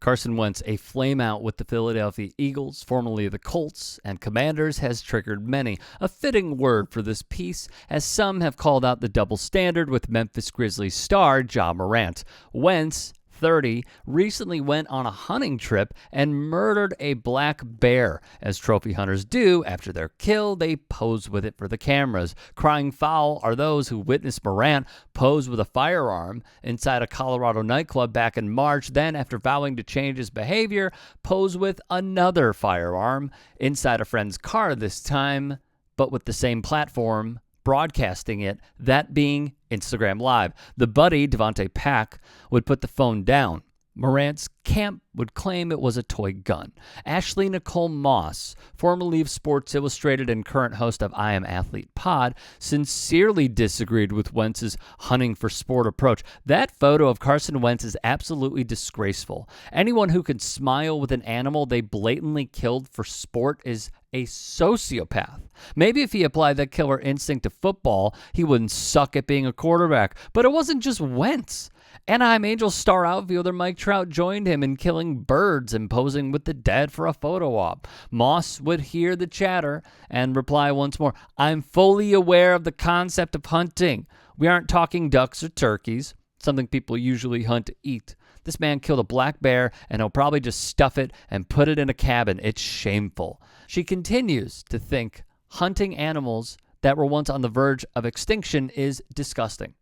Carson Wentz, a flameout with the Philadelphia Eagles, formerly the Colts, and Commanders, has triggered many. A fitting word for this piece, as some have called out the double standard with Memphis Grizzlies star Ja Morant. Wentz, 30, recently went on a hunting trip and murdered a black bear. As trophy hunters do, after their kill, they pose with it for the cameras. Crying foul are those who witnessed Morant pose with a firearm inside a Colorado nightclub back in March, then, after vowing to change his behavior, pose with another firearm inside a friend's car this time, but with the same platform broadcasting it, that being Instagram Live. The buddy, Devontae Pack, would put the phone down. Morant's camp would claim it was a toy gun. Ashley Nicole Moss, formerly of Sports Illustrated and current host of I Am Athlete Pod, sincerely disagreed with Wentz's hunting for sport approach. That photo of Carson Wentz is absolutely disgraceful. Anyone who can smile with an animal they blatantly killed for sport is a sociopath. Maybe if he applied that killer instinct to football, he wouldn't suck at being a quarterback. But it wasn't just Wentz. Anaheim Angels star outfielder Mike Trout joined him in killing birds and posing with the dead for a photo op. Moss would hear the chatter and reply once more, "I'm fully aware of the concept of hunting. We aren't talking ducks or turkeys, something people usually hunt to eat. This man killed a black bear, and he'll probably just stuff it and put it in a cabin. It's shameful." She continues to think hunting animals that were once on the verge of extinction is disgusting.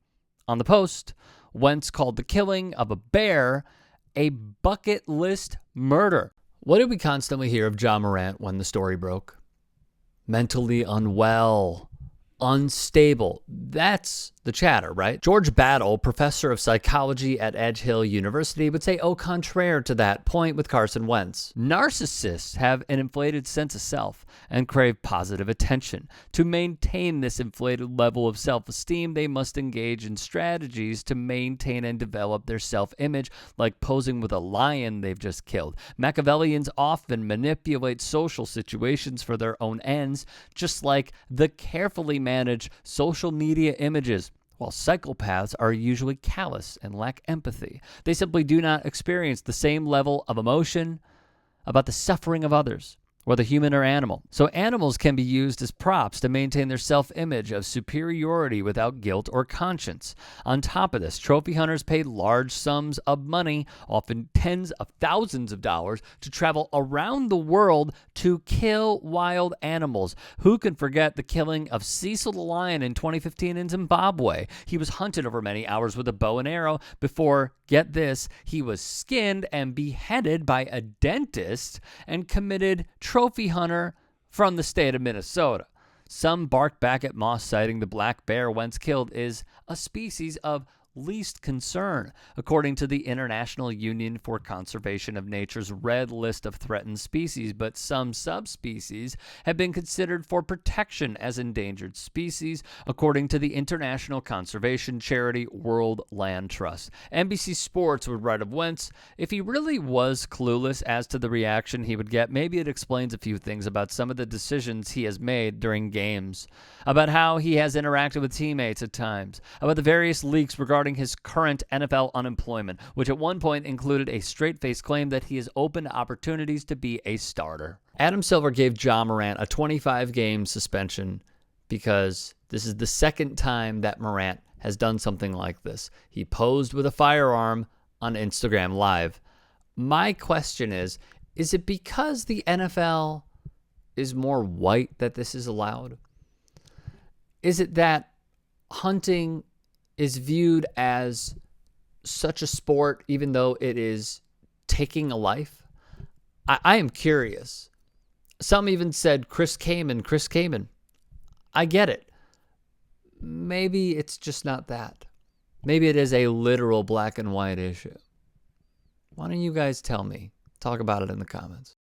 On the post, Wentz called the killing of a bear a bucket list murder. What did we constantly hear of Ja Morant when the story broke? Mentally unwell, unstable. That's the chatter, right? George Battle, professor of psychology at Edge Hill University, would say au contraire to that point with Carson Wentz. Narcissists have an inflated sense of self and crave positive attention. To maintain this inflated level of self-esteem, they must engage in strategies to maintain and develop their self-image, like posing with a lion they've just killed. Machiavellians often manipulate social situations for their own ends, just like the carefully managed social media images. While psychopaths are usually callous and lack empathy. They simply do not experience the same level of emotion about the suffering of others, whether human or animal. So animals can be used as props to maintain their self-image of superiority without guilt or conscience. On top of this, trophy hunters pay large sums of money, often tens of thousands of dollars, to travel around the world to kill wild animals. Who can forget the killing of Cecil the lion in 2015 in Zimbabwe? He was hunted over many hours with a bow and arrow before, get this, he was skinned and beheaded by a dentist and committed trophy hunter from the state of Minnesota. Some bark back at Moss, citing the black bear Wentz killed is a species of least concern, according to the International Union for Conservation of Nature's red list of threatened species, but some subspecies have been considered for protection as endangered species, according to the international conservation charity World Land Trust. NBC Sports would write of Wentz, if he really was clueless as to the reaction he would get, maybe it explains a few things about some of the decisions he has made during games, about how he has interacted with teammates at times, about the various leaks regarding his current NFL unemployment, which at one point included a straight-faced claim that he is open to opportunities to be a starter. Adam Silver gave Ja Morant a 25-game suspension because this is the second time that Morant has done something like this. He posed with a firearm on Instagram Live. My question is it because the NFL is more white that this is allowed? Is it that hunting is viewed as such a sport, even though it is taking a life? I am curious. Some even said Chris Kaman. I get it. Maybe it's just not that. Maybe it is a literal black and white issue. Why don't you guys tell me? Talk about it in the comments.